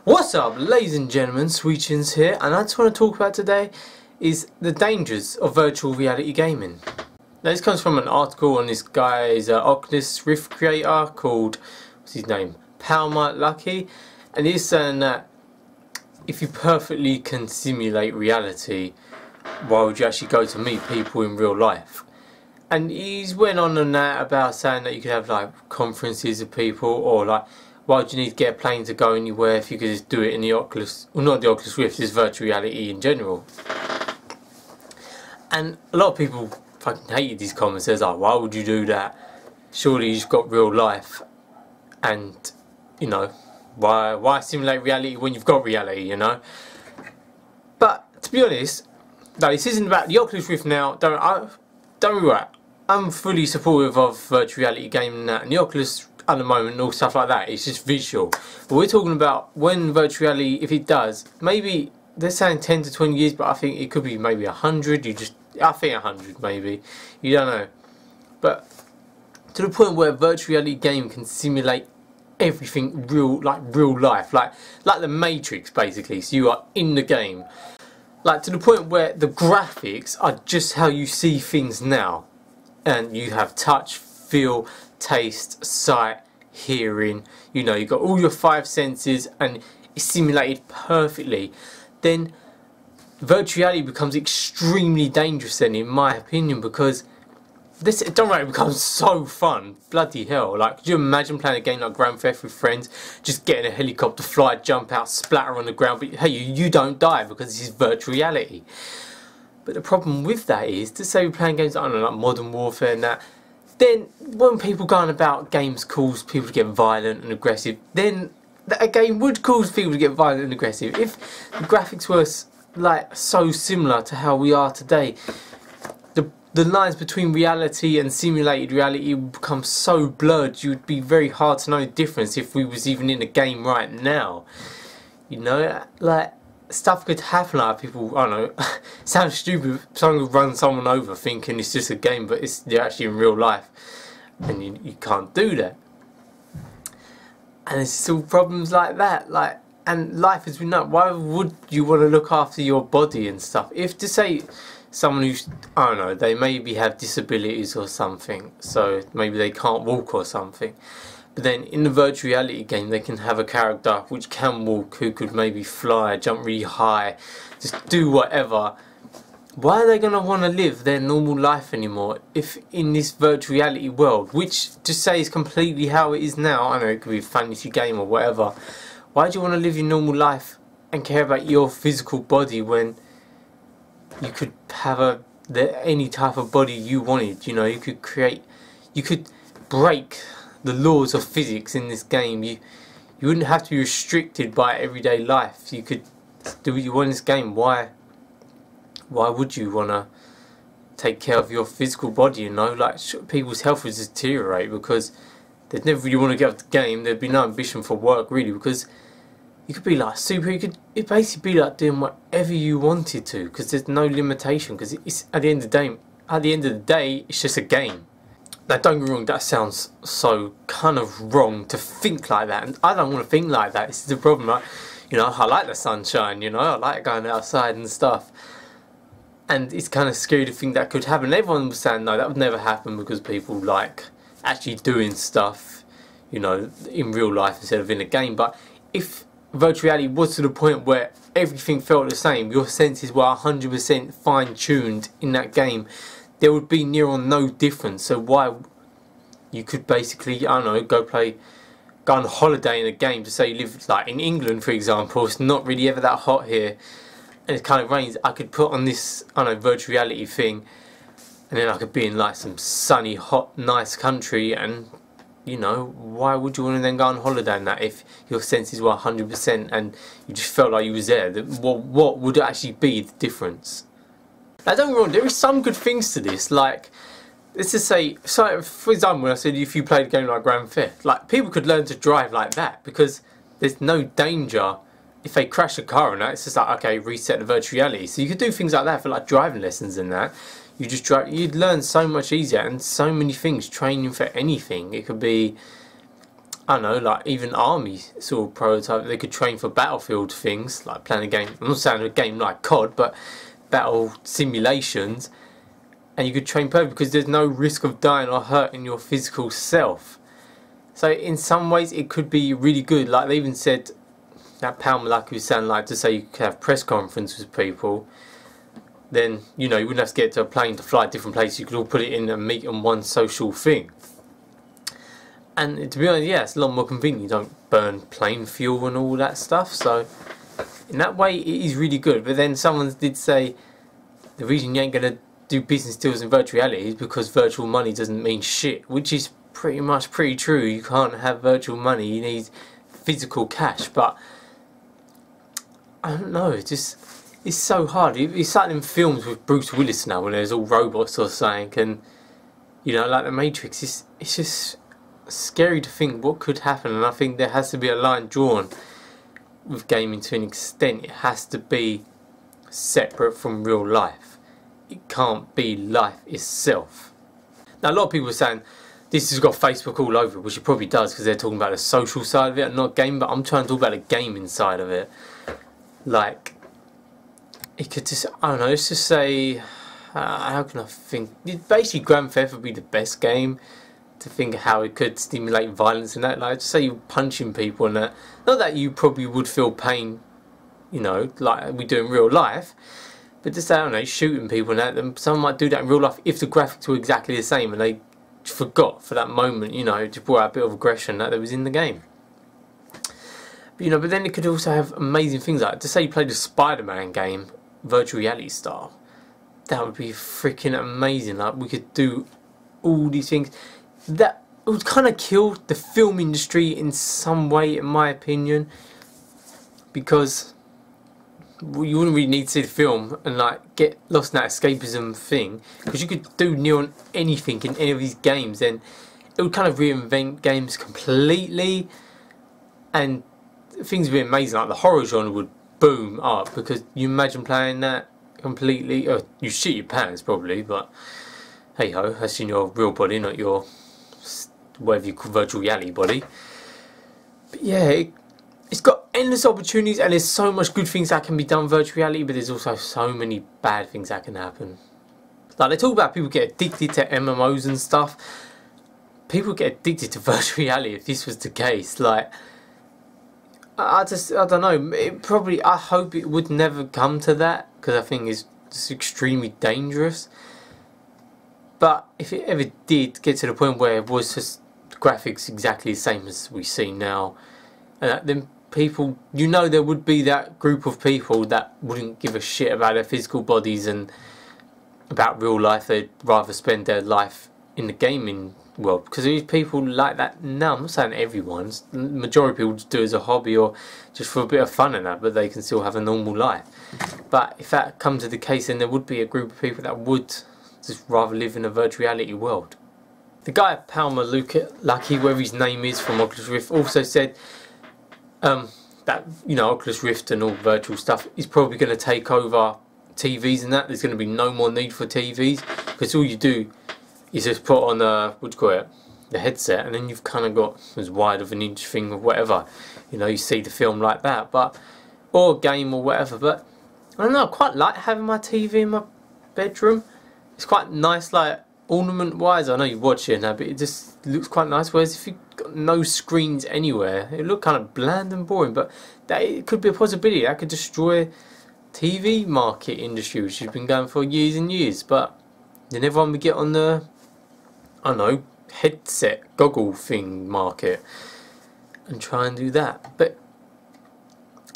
What's up, ladies and gentlemen, Sweetchins here, and I just want to talk about today is the dangers of virtual reality gaming. Now this comes from an article on this guy's Oculus Rift creator called, what's his name, Palmer Lucky, and he's saying that if you perfectly can simulate reality, why would you actually go to meet people in real life? And he's went on and that about saying that you could have like conferences of people, or like, why would you need to get a plane to go anywhere if you could just do it in the Oculus, well not the Oculus Rift, it's virtual reality in general. And a lot of people fucking hated these comments. Says like, why would you do that? Surely you've got real life, and you know, why simulate reality when you've got reality, you know? But to be honest, no, this isn't about the Oculus Rift now. Don't be right. I'm fully supportive of virtual reality gaming and the Oculus at the moment and all stuff like that. It's just visual. But we're talking about when virtual reality, if it does, maybe they're saying 10 to 20 years, but I think it could be maybe 100. I think 100 maybe. You don't know. But to the point where virtual reality game can simulate everything real, like real life, like the Matrix basically. So you are in the game. Like to the point where the graphics are just how you see things now. And you have touch, feel, taste, sight, hearing, you know, you've got all your 5 senses and it's simulated perfectly. Then virtual reality becomes extremely dangerous then, in my opinion, because this it becomes so fun. Bloody hell, like could you imagine playing a game like Grand Theft with friends, just getting a helicopter, fly, jump out, splatter on the ground, but hey, you don't die because this is virtual reality. But the problem with that is, to say we're playing games, I don't know, like Modern Warfare and that, then when people going about games cause people to get violent and aggressive, then a game would cause people to get violent and aggressive. If the graphics were like so similar to how we are today, the lines between reality and simulated reality would become so blurred, you would be very hard to know the difference if we was even in a game right now. You know, like stuff could happen, like people, I don't know, sounds stupid, someone could run someone over thinking it's just a game, but they're actually in real life, and you can't do that. And there's still problems like that, like, and life as we know, why would you want to look after your body and stuff? If to say someone who's, I don't know, they maybe have disabilities or something, so maybe they can't walk or something, but then in the virtual reality game they can have a character which can walk, who could maybe fly, jump really high, just do whatever. Why are they going to want to live their normal life anymore if in this virtual reality world, which to say is completely how it is now, I know it could be a fantasy game or whatever, why do you want to live your normal life and care about your physical body when you could have any type of body you wanted? You know, you could break the laws of physics in this game. You wouldn't have to be restricted by everyday life. You could do what you want in this game. Why would you want to take care of your physical body, you know? Like, people's health would deteriorate because they'd never really want to get out of the game. There'd be no ambition for work really, because you could be like it'd basically be like doing whatever you wanted to, because there's no limitation, because it's at the end of the day it's just a game. Now don't get me wrong, that sounds so kind of wrong to think like that, and I don't want to think like that. This is the problem, right? You know, I like the sunshine, you know, I like going outside and stuff, and it's kind of scary to think that could happen. Everyone was saying no, that would never happen because people like actually doing stuff, you know, in real life instead of in a game. But if virtual reality was to the point where everything felt the same, your senses were 100% fine-tuned in that game, there would be near on no difference. So why you could basically, I don't know, go on holiday in a game. To say you live like in England, for example, it's not really ever that hot here and it kind of rains, I could put on this, I don't know, virtual reality thing, and then I could be in like some sunny, hot, nice country, and you know, why would you want to then go on holiday in that if your senses were 100% and you just felt like you was there? What would actually be the difference? Now don't get me wrong, there is some good things to this, like, let's just say, so for example, when I said if you played a game like Grand Theft, like, people could learn to drive like that, because there's no danger if they crash a car and that. It's just like, okay, reset the virtual reality. So you could do things like that for like driving lessons and that. You just drive, you'd learn so much easier, and so many things, training for anything. It could be, I don't know, like even army sort of prototype. They could train for battlefield things, like playing a game. I'm not saying a game like COD, but battle simulations. And you could train perfectly because there's no risk of dying or hurting your physical self. So in some ways it could be really good. Like they even said that Palmer, like he was saying, like to say you could have press conferences with people, then you know you wouldn't have to get to a plane to fly different places. You could all put it in and meet on one social thing. And to be honest, yeah, it's a lot more convenient. You don't burn plane fuel and all that stuff. So in that way it is really good. But then someone did say the reason you ain't gonna do business deals in virtual reality is because virtual money doesn't mean shit, which is pretty true. You can't have virtual money, you need physical cash. But I don't know, it's so hard. It's like in films with Bruce Willis now when there's all robots or something, and you know, like the Matrix, it's just scary to think what could happen. And I think there has to be a line drawn with gaming to an extent. It has to be separate from real life. It can't be life itself. Now a lot of people are saying this has got Facebook all over it, which it probably does because they're talking about the social side of it and not game, but I'm trying to talk about the gaming side of it. Like, it could just, I don't know, let's just say, how can I think? Basically Grand Theft would be the best game to think of how it could stimulate violence and that. Like, just say you're punching people and that. Not that you probably would feel pain, you know, like we do in real life, but just, I don't know, shooting people and that. Then someone might do that in real life if the graphics were exactly the same and they forgot for that moment, you know, to brought out a bit of aggression that was in the game. But, you know, but then it could also have amazing things like, to say you played a Spider-Man game, virtual reality style. That would be freaking amazing. Like, we could do all these things. That would kind of kill the film industry in some way, in my opinion, because you wouldn't really need to see the film and like get lost in that escapism thing, because you could do near anything in any of these games, and it would kind of reinvent games completely, and things would be amazing. Like the horror genre would boom up, because you imagine playing that completely, you shit your pants probably, but hey ho, that's in your real body, not your whatever you call virtual reality body. But yeah, it's got endless opportunities, and there's so much good things that can be done in virtual reality, but there's also so many bad things that can happen. Like they talk about people get addicted to MMOs and stuff. People get addicted to virtual reality if this was the case. Like, I don't know. I hope it would never come to that, because I think it's just extremely dangerous. But if it ever did get to the point where it was just graphics exactly the same as we see now, then people, you know, there would be that group of people that wouldn't give a shit about their physical bodies and about real life. They'd rather spend their life in the gaming world, because there's people like that now. I'm not saying everyone, the majority of people just do it as a hobby or just for a bit of fun and that, but they can still have a normal life. But if that comes to the case, then there would be a group of people that would just rather live in a virtual reality world. The guy at Palmer Luckey, whatever his name is, from Oculus Rift, also said that, you know, Oculus Rift and all virtual stuff is probably going to take over TVs and that. There's going to be no more need for TVs, because all you do is just put on the headset, and then you've kind of got as wide of an inch thing or whatever, you know, you see the film like that, but or game or whatever. But I don't know, I quite like having my TV in my bedroom. It's quite nice, like ornament wise. I know you watch it now, but it just looks quite nice. Whereas if you've got no screens anywhere, it look kind of bland and boring. But that, it could be a possibility that could destroy TV market industry, which has been going for years and years. But then everyone would get on the, I don't know, headset goggle thing market and try and do that. But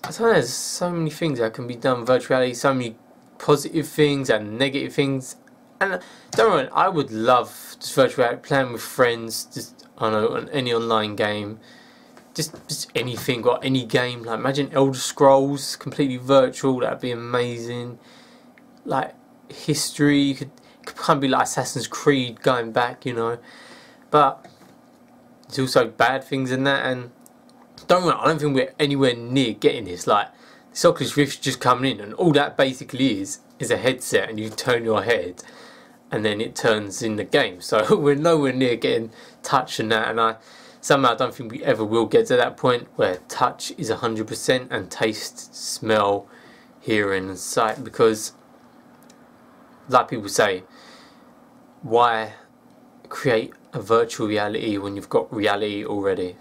I don't know, there's so many things that can be done in virtual reality, so many positive things and negative things. And don't worry, I would love just virtual reality, playing with friends, just, I don't know, on any online game, just anything, or any game. Like imagine Elder Scrolls completely virtual, that'd be amazing. Like history, it could kind of be like Assassin's Creed going back, you know. But there's also bad things in that, and don't worry, I don't think we're anywhere near getting this. Like this Oculus Rift just coming in, and all that basically is a headset, and you turn your head and then it turns in the game. So we're nowhere near getting touch and that, and Somehow I don't think we ever will get to that point where touch is 100% and taste, smell, hearing and sight, because like people say, why create a virtual reality when you've got reality already?